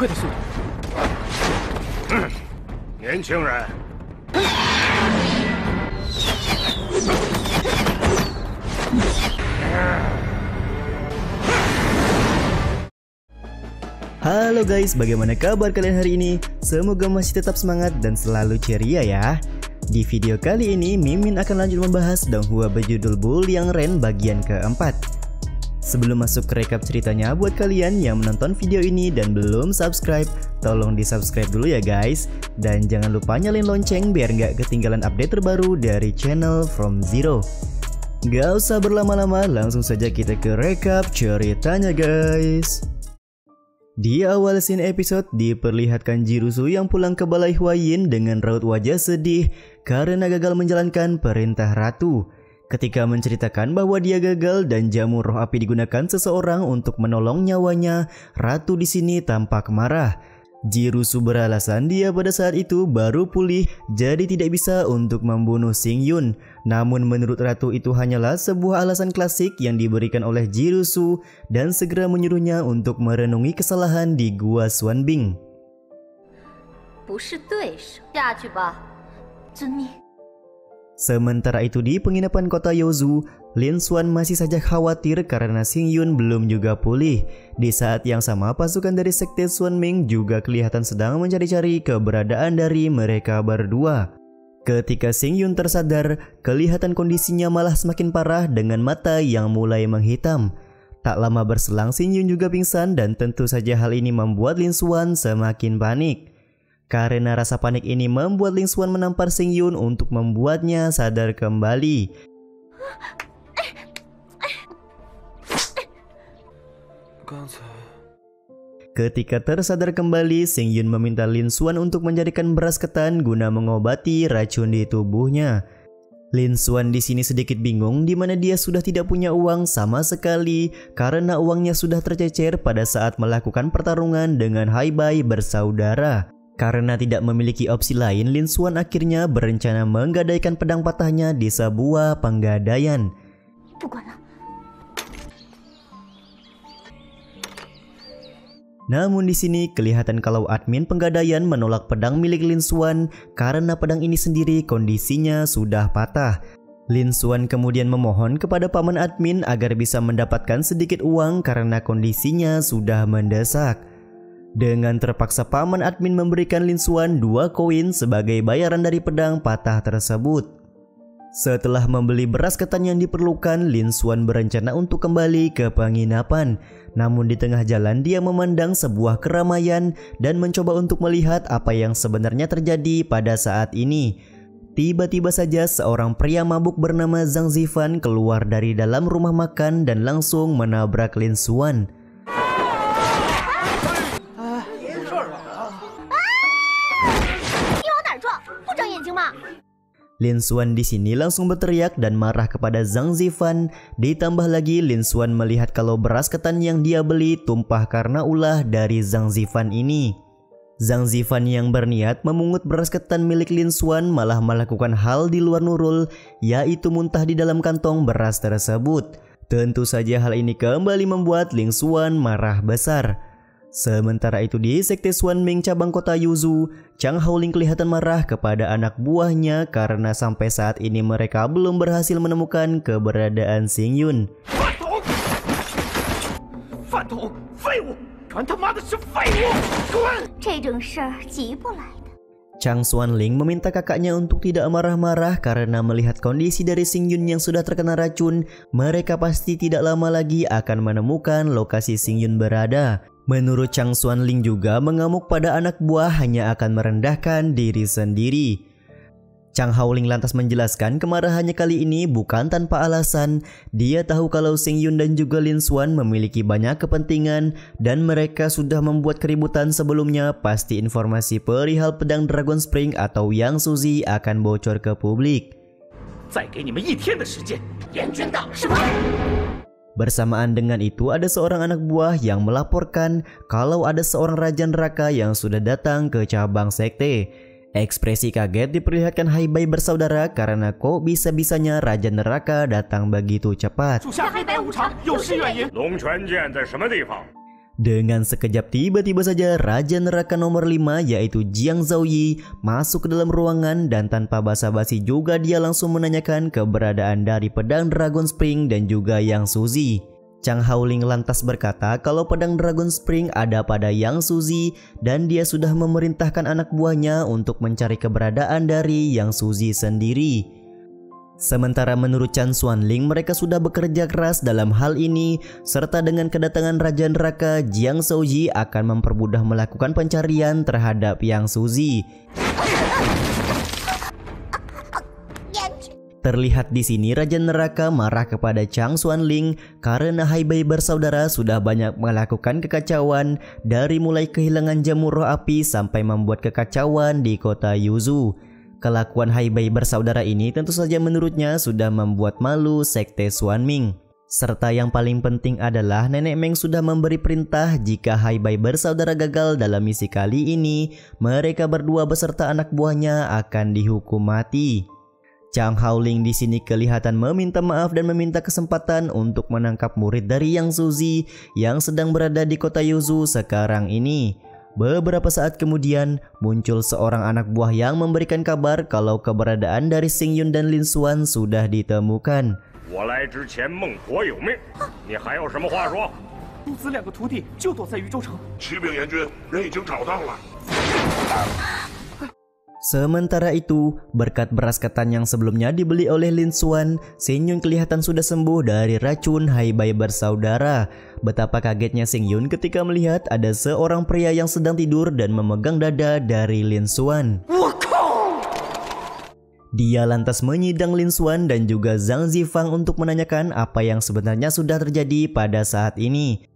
快的速度。年轻人。 Halo guys, bagaimana kabar kalian hari ini? Semoga masih tetap semangat dan selalu ceria ya. Di video kali ini, Mimin akan lanjut membahas Donghua berjudul Bull yang Ren bagian keempat. Sebelum masuk ke recap ceritanya, buat kalian yang menonton video ini dan belum subscribe, tolong di subscribe dulu ya guys. Dan jangan lupa nyalain lonceng biar nggak ketinggalan update terbaru dari channel From Zero. Gak usah berlama-lama, langsung saja kita ke recap ceritanya guys. Di awal scene episode diperlihatkan Jirusu yang pulang ke balai Huayin dengan raut wajah sedih karena gagal menjalankan perintah ratu. Ketika menceritakan bahwa dia gagal dan jamu roh api digunakan seseorang untuk menolong nyawanya, ratu di sini tampak marah. Jirusu beralasan dia pada saat itu baru pulih jadi tidak bisa untuk membunuh Xingyun. Namun menurut ratu itu hanyalah sebuah alasan klasik yang diberikan oleh Jirusu dan segera menyuruhnya untuk merenungi kesalahan di Gua Xuanbing. Sementara itu di penginapan kota Yozu, Lin Xuan masih saja khawatir karena Xingyun belum juga pulih. Di saat yang sama pasukan dari sekte Xuanming juga kelihatan sedang mencari-cari keberadaan dari mereka berdua. Ketika Xingyun tersadar, kelihatan kondisinya malah semakin parah dengan mata yang mulai menghitam. Tak lama berselang Xingyun juga pingsan dan tentu saja hal ini membuat Lin Xuan semakin panik. Karena rasa panik ini membuat Lin Xuan menampar Xingyun untuk membuatnya sadar kembali. Ketika tersadar kembali, Xingyun meminta Lin Xuan untuk mencarikan beras ketan guna mengobati racun di tubuhnya. Lin Xuan di sini sedikit bingung di mana dia sudah tidak punya uang sama sekali karena uangnya sudah tercecer pada saat melakukan pertarungan dengan Hai Bai bersaudara. Karena tidak memiliki opsi lain, Lin Xuan akhirnya berencana menggadaikan pedang patahnya di sebuah penggadaian. Namun di sini kelihatan kalau admin penggadaian menolak pedang milik Lin Xuan karena pedang ini sendiri kondisinya sudah patah. Lin Xuan kemudian memohon kepada paman admin agar bisa mendapatkan sedikit uang karena kondisinya sudah mendesak. Dengan terpaksa paman admin memberikan Lin Xuan 2 koin sebagai bayaran dari pedang patah tersebut. Setelah membeli beras ketan yang diperlukan, Lin Xuan berencana untuk kembali ke penginapan. Namun di tengah jalan dia memandang sebuah keramaian dan mencoba untuk melihat apa yang sebenarnya terjadi pada saat ini. Tiba-tiba saja seorang pria mabuk bernama Zhang Zifan keluar dari dalam rumah makan dan langsung menabrak Lin Xuan. Lin Xuan di sini langsung berteriak dan marah kepada Zhang Zifan. Ditambah lagi Lin Xuan melihat kalau beras ketan yang dia beli tumpah karena ulah dari Zhang Zifan ini. Zhang Zifan yang berniat memungut beras ketan milik Lin Xuan malah melakukan hal di luar nurul, yaitu muntah di dalam kantong beras tersebut. Tentu saja hal ini kembali membuat Lin Xuan marah besar. Sementara itu di sekte Xuanming cabang kota Yozu, Chang Haoling kelihatan marah kepada anak buahnya karena sampai saat ini mereka belum berhasil menemukan keberadaan Xingyun. Chang Xuanling meminta kakaknya untuk tidak marah-marah karena melihat kondisi dari Xingyun yang sudah terkena racun, mereka pasti tidak lama lagi akan menemukan lokasi Xingyun berada. Menurut Chang Xuanling juga mengamuk pada anak buah hanya akan merendahkan diri sendiri. Chang Haoling lantas menjelaskan kemarahannya kali ini bukan tanpa alasan. Dia tahu kalau Xingyun dan juga Lin Xuan memiliki banyak kepentingan dan mereka sudah membuat keributan sebelumnya. Pasti informasi perihal pedang Dragon Spring atau Yang Suzy akan bocor ke publik. Bersamaan dengan itu ada seorang anak buah yang melaporkan kalau ada seorang raja neraka yang sudah datang ke cabang sekte. Ekspresi kaget diperlihatkan Hai Bai bersaudara karena kok bisa-bisanya raja neraka datang begitu cepat. Dengan sekejap tiba-tiba saja Raja Neraka nomor 5 yaitu Jiang Zhaoyi masuk ke dalam ruangan dan tanpa basa-basi juga dia langsung menanyakan keberadaan dari pedang Dragon Spring dan juga Yang Suzy. Chang Haoling lantas berkata kalau pedang Dragon Spring ada pada Yang Suzy dan dia sudah memerintahkan anak buahnya untuk mencari keberadaan dari Yang Suzy sendiri. Sementara menurut Chan Xuanling mereka sudah bekerja keras dalam hal ini serta dengan kedatangan Raja Neraka Jiang Zhaoyi akan mempermudah melakukan pencarian terhadap Yang Suzy. Terlihat di sini Raja Neraka marah kepada Chang Xuanling karena Hai Bai bersaudara sudah banyak melakukan kekacauan dari mulai kehilangan jamur roh api sampai membuat kekacauan di kota Yuzhou. Kelakuan Hai Bai bersaudara ini tentu saja menurutnya sudah membuat malu sekte Xuanming. Serta yang paling penting adalah Nenek Meng sudah memberi perintah jika Hai Bai bersaudara gagal dalam misi kali ini, mereka berdua beserta anak buahnya akan dihukum mati. Chang Haoling di sini kelihatan meminta maaf dan meminta kesempatan untuk menangkap murid dari Yang Suzy yang sedang berada di kota Yuzhou sekarang ini. Beberapa saat kemudian muncul seorang anak buah yang memberikan kabar kalau keberadaan dari Xing Yun dan Lin Xuan sudah ditemukan. Sementara itu, berkat beras ketan yang sebelumnya dibeli oleh Lin Xuan, Xing Yun kelihatan sudah sembuh dari racun Hai Bai bersaudara. Betapa kagetnya Xing Yun ketika melihat ada seorang pria yang sedang tidur dan memegang dada dari Lin Xuan. Dia lantas menyidang Lin Xuan dan juga Zhang Zifang untuk menanyakan apa yang sebenarnya sudah terjadi pada saat ini.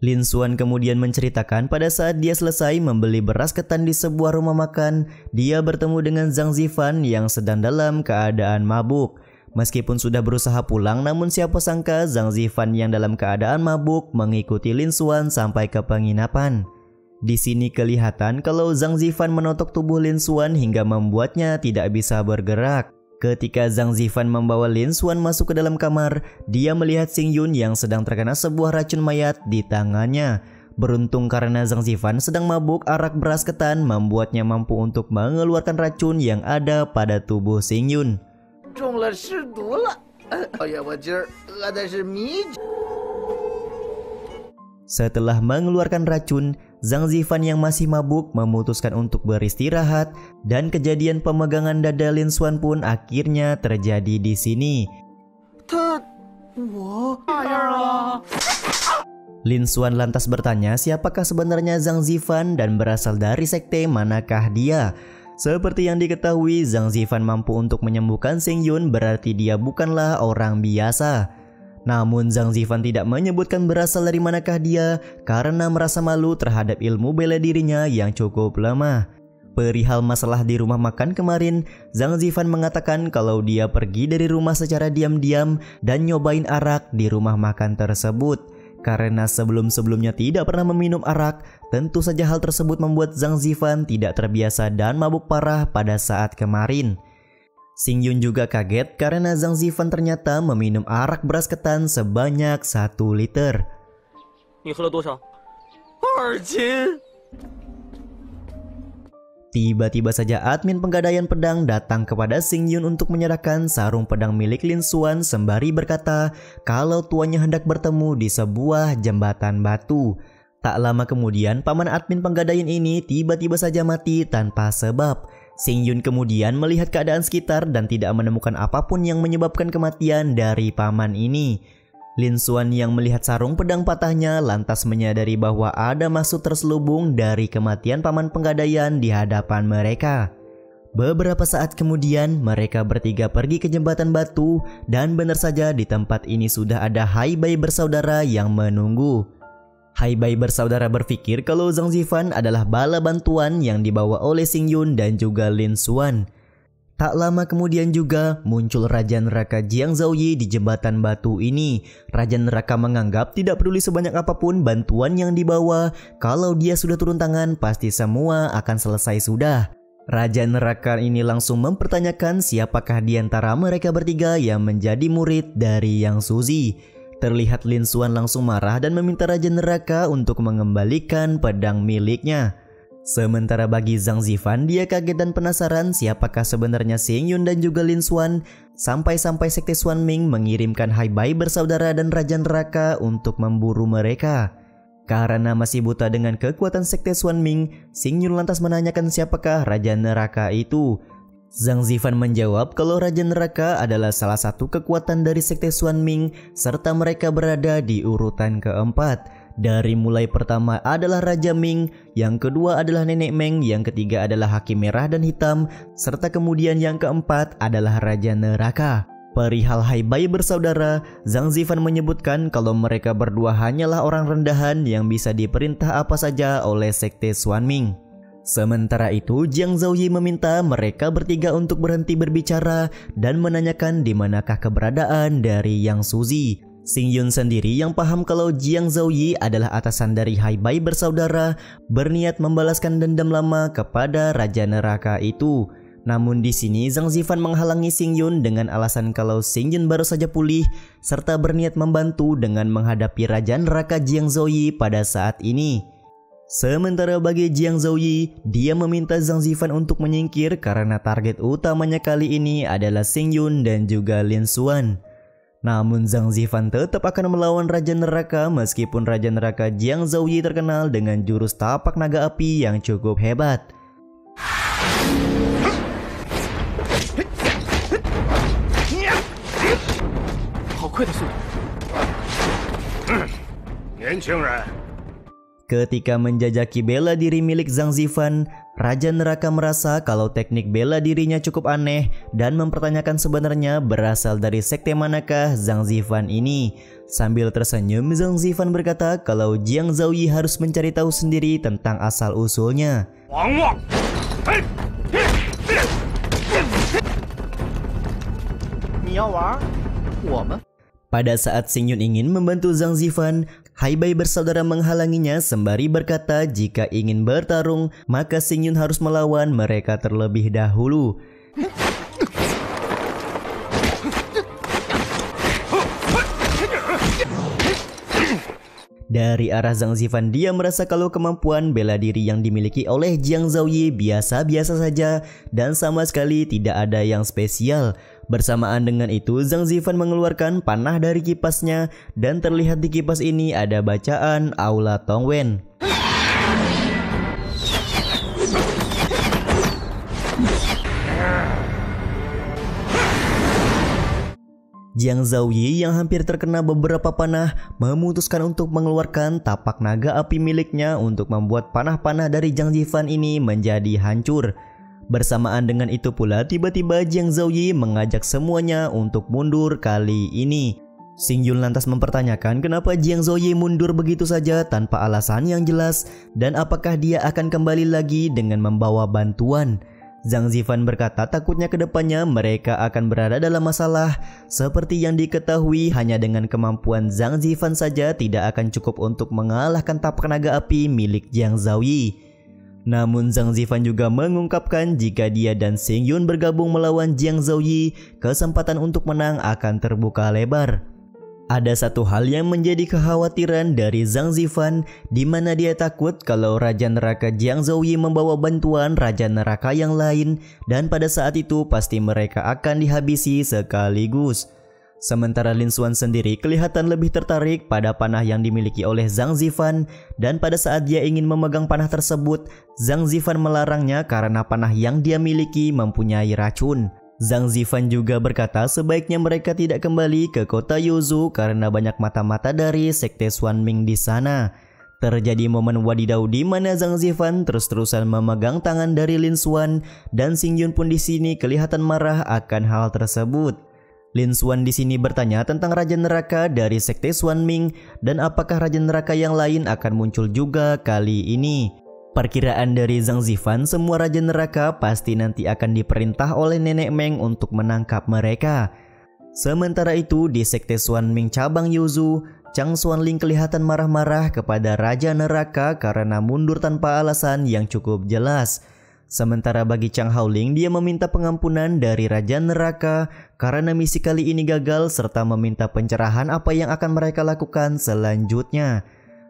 Lin Xuan kemudian menceritakan pada saat dia selesai membeli beras ketan di sebuah rumah makan, dia bertemu dengan Zhang Zifan yang sedang dalam keadaan mabuk. Meskipun sudah berusaha pulang, namun siapa sangka Zhang Zifan yang dalam keadaan mabuk mengikuti Lin Xuan sampai ke penginapan. Di sini kelihatan kalau Zhang Zifan menotok tubuh Lin Xuan hingga membuatnya tidak bisa bergerak. Ketika Zhang Zifan membawa Lin Xuan masuk ke dalam kamar, dia melihat Xing Yun yang sedang terkena sebuah racun mayat di tangannya. Beruntung karena Zhang Zifan sedang mabuk, arak beras ketan membuatnya mampu untuk mengeluarkan racun yang ada pada tubuh Xing Yun. Setelah mengeluarkan racun, Zhang Zifan yang masih mabuk memutuskan untuk beristirahat dan kejadian pemegangan dada Lin Xuan pun akhirnya terjadi di sini. Lin Xuan lantas bertanya siapakah sebenarnya Zhang Zifan dan berasal dari sekte manakah dia. Seperti yang diketahui, Zhang Zifan mampu untuk menyembuhkan Xing Yun, berarti dia bukanlah orang biasa. Namun Zhang Zifan tidak menyebutkan berasal dari manakah dia karena merasa malu terhadap ilmu bela dirinya yang cukup lemah. Perihal masalah di rumah makan kemarin, Zhang Zifan mengatakan kalau dia pergi dari rumah secara diam-diam dan nyobain arak di rumah makan tersebut. Karena sebelum-sebelumnya tidak pernah meminum arak, tentu saja hal tersebut membuat Zhang Zifan tidak terbiasa dan mabuk parah pada saat kemarin. Xing Yun juga kaget karena Zhang Zifan ternyata meminum arak beras ketan sebanyak 1 liter. Tiba-tiba saja admin penggadaian pedang datang kepada Xing Yun untuk menyerahkan sarung pedang milik Lin Xuan sembari berkata kalau tuannya hendak bertemu di sebuah jembatan batu. Tak lama kemudian paman admin penggadaian ini tiba-tiba saja mati tanpa sebab. Xing Yun kemudian melihat keadaan sekitar dan tidak menemukan apapun yang menyebabkan kematian dari paman ini. Lin Xuan yang melihat sarung pedang patahnya lantas menyadari bahwa ada maksud terselubung dari kematian paman penggadaian di hadapan mereka. Beberapa saat kemudian mereka bertiga pergi ke jembatan batu dan benar saja di tempat ini sudah ada Hai Bai bersaudara yang menunggu. Hai Bai bersaudara berpikir kalau Zhang Zifan adalah bala bantuan yang dibawa oleh Xing Yun dan juga Lin Xuan. Tak lama kemudian juga muncul Raja Neraka Jiang Zhaoyi di jembatan batu ini. Raja Neraka menganggap tidak peduli sebanyak apapun bantuan yang dibawa, kalau dia sudah turun tangan pasti semua akan selesai sudah. Raja Neraka ini langsung mempertanyakan siapakah di antara mereka bertiga yang menjadi murid dari Yang Suzy. Terlihat Lin Xuan langsung marah dan meminta Raja Neraka untuk mengembalikan pedang miliknya. Sementara bagi Zhang Zifan, dia kaget dan penasaran siapakah sebenarnya Xing Yun dan juga Lin Xuan. Sampai-sampai Sekte Xuan Ming mengirimkan Hai Bai bersaudara dan Raja Neraka untuk memburu mereka. Karena masih buta dengan kekuatan Sekte Xuan Ming, Xing Yun lantas menanyakan siapakah Raja Neraka itu. Zhang Zifan menjawab kalau Raja Neraka adalah salah satu kekuatan dari Sekte Xuan Ming serta mereka berada di urutan keempat. Dari mulai pertama adalah Raja Ming, yang kedua adalah Nenek Meng, yang ketiga adalah Hakim Merah dan Hitam, serta kemudian yang keempat adalah Raja Neraka. Perihal Hai Bai bersaudara, Zhang Zifan menyebutkan kalau mereka berdua hanyalah orang rendahan yang bisa diperintah apa saja oleh Sekte Xuan Ming. Sementara itu, Jiang Zhaoyi meminta mereka bertiga untuk berhenti berbicara dan menanyakan di manakah keberadaan dari Yang Suzi. Xing Yun sendiri yang paham kalau Jiang Zhaoyi adalah atasan dari Hai Bai bersaudara, berniat membalaskan dendam lama kepada Raja Neraka itu. Namun di sini Zhang Zifan menghalangi Xing Yun dengan alasan kalau Xing Yun baru saja pulih serta berniat membantu dengan menghadapi Raja Neraka Jiang Zhaoyi pada saat ini. Sementara bagi Jiang Zhaoyi, dia meminta Zhang Zifan untuk menyingkir karena target utamanya kali ini adalah Xing Yun dan juga Lin Xuan. Namun Zhang Zifan tetap akan melawan Raja Neraka meskipun Raja Neraka Jiang Zhaoyi terkenal dengan jurus tapak naga api yang cukup hebat. Ketika menjajaki bela diri milik Zhang Zifan, Raja Neraka merasa kalau teknik bela dirinya cukup aneh dan mempertanyakan sebenarnya berasal dari sekte manakah Zhang Zifan ini. Sambil tersenyum, Zhang Zifan berkata kalau Jiang Zhaoyi harus mencari tahu sendiri tentang asal-usulnya. Pada saat Xing Yun ingin membantu Zhang Zifan, Hai Bai bersaudara menghalanginya sembari berkata jika ingin bertarung, maka Xing Yun harus melawan mereka terlebih dahulu. Dari arah Zhang Zifan, dia merasa kalau kemampuan bela diri yang dimiliki oleh Jiang Zhaoyi biasa-biasa saja dan sama sekali tidak ada yang spesial. Bersamaan dengan itu, Zhang Zifan mengeluarkan panah dari kipasnya dan terlihat di kipas ini ada bacaan Aula Tongwen. Jiang Zhaoyi yang hampir terkena beberapa panah memutuskan untuk mengeluarkan tapak naga api miliknya untuk membuat panah-panah dari Zhang Zifan ini menjadi hancur. Bersamaan dengan itu pula tiba-tiba Jiang Zhaoyi mengajak semuanya untuk mundur kali ini. Xing Yun lantas mempertanyakan kenapa Jiang Zhaoyi mundur begitu saja tanpa alasan yang jelas dan apakah dia akan kembali lagi dengan membawa bantuan. Zhang Zifan berkata takutnya kedepannya mereka akan berada dalam masalah. Seperti yang diketahui, hanya dengan kemampuan Zhang Zifan saja tidak akan cukup untuk mengalahkan tapak naga api milik Jiang Zhaoyi. Namun Zhang Zifan juga mengungkapkan jika dia dan Xing Yun bergabung melawan Jiang Zhaoyi, kesempatan untuk menang akan terbuka lebar. Ada satu hal yang menjadi kekhawatiran dari Zhang Zifan, di mana dia takut kalau Raja Neraka Jiang Zhaoyi membawa bantuan Raja Neraka yang lain dan pada saat itu pasti mereka akan dihabisi sekaligus. Sementara Lin Xuan sendiri kelihatan lebih tertarik pada panah yang dimiliki oleh Zhang Zifan dan pada saat dia ingin memegang panah tersebut, Zhang Zifan melarangnya karena panah yang dia miliki mempunyai racun. Zhang Zifan juga berkata sebaiknya mereka tidak kembali ke kota Youzhou karena banyak mata-mata dari sekte Xuan Ming di sana. Terjadi momen wadidaw di mana Zhang Zifan terus-terusan memegang tangan dari Lin Xuan dan Xing Yun pun di sini kelihatan marah akan hal tersebut. Lin Xuan di sini bertanya tentang Raja Neraka dari sekte Xuan Ming dan apakah Raja Neraka yang lain akan muncul juga kali ini. Perkiraan dari Zhang Zifan, semua Raja Neraka pasti nanti akan diperintah oleh Nenek Meng untuk menangkap mereka. Sementara itu di sekte Xuan Ming cabang Youzhou, Chang Xuanling kelihatan marah-marah kepada Raja Neraka karena mundur tanpa alasan yang cukup jelas. Sementara bagi Chang Haoling, dia meminta pengampunan dari Raja Neraka karena misi kali ini gagal serta meminta pencerahan apa yang akan mereka lakukan selanjutnya.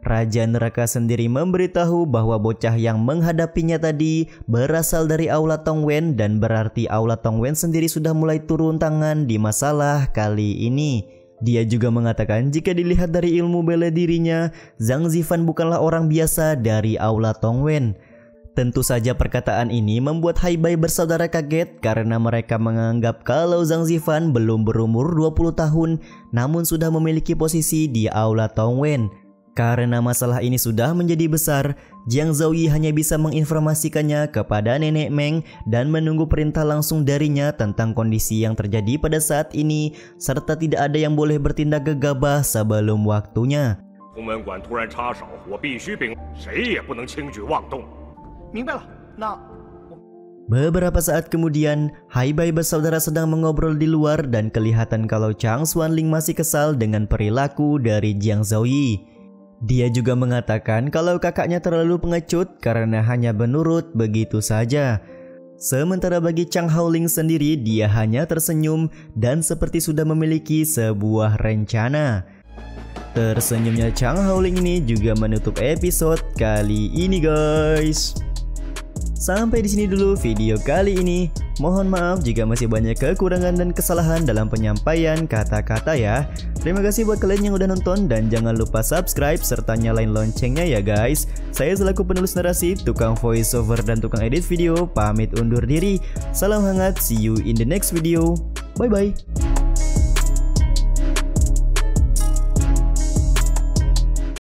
Raja Neraka sendiri memberitahu bahwa bocah yang menghadapinya tadi berasal dari Aula Tongwen dan berarti Aula Tongwen sendiri sudah mulai turun tangan di masalah kali ini. Dia juga mengatakan jika dilihat dari ilmu bela dirinya, Zhang Zifan bukanlah orang biasa dari Aula Tongwen. Tentu saja perkataan ini membuat Hai Bai bersaudara kaget karena mereka menganggap kalau Zhang Zifan belum berumur 20 tahun namun sudah memiliki posisi di Aula Tongwen. Karena masalah ini sudah menjadi besar, Jiang Zhaoyi hanya bisa menginformasikannya kepada Nenek Meng dan menunggu perintah langsung darinya tentang kondisi yang terjadi pada saat ini serta tidak ada yang boleh bertindak gegabah sebelum waktunya. Beberapa saat kemudian, Hai Bai bersaudara sedang mengobrol di luar dan kelihatan kalau Chang Xuanling masih kesal dengan perilaku dari Jiang Zhaoyi. Dia juga mengatakan kalau kakaknya terlalu pengecut karena hanya menurut begitu saja. Sementara bagi Chang Haoling sendiri, dia hanya tersenyum dan seperti sudah memiliki sebuah rencana. Tersenyumnya Chang Haoling ini juga menutup episode kali ini guys. Sampai di sini dulu video kali ini. Mohon maaf jika masih banyak kekurangan dan kesalahan dalam penyampaian kata-kata ya. Terima kasih buat kalian yang udah nonton dan jangan lupa subscribe serta nyalain loncengnya ya guys. Saya selaku penulis narasi, tukang voiceover dan tukang edit video pamit undur diri. Salam hangat, see you in the next video. Bye bye.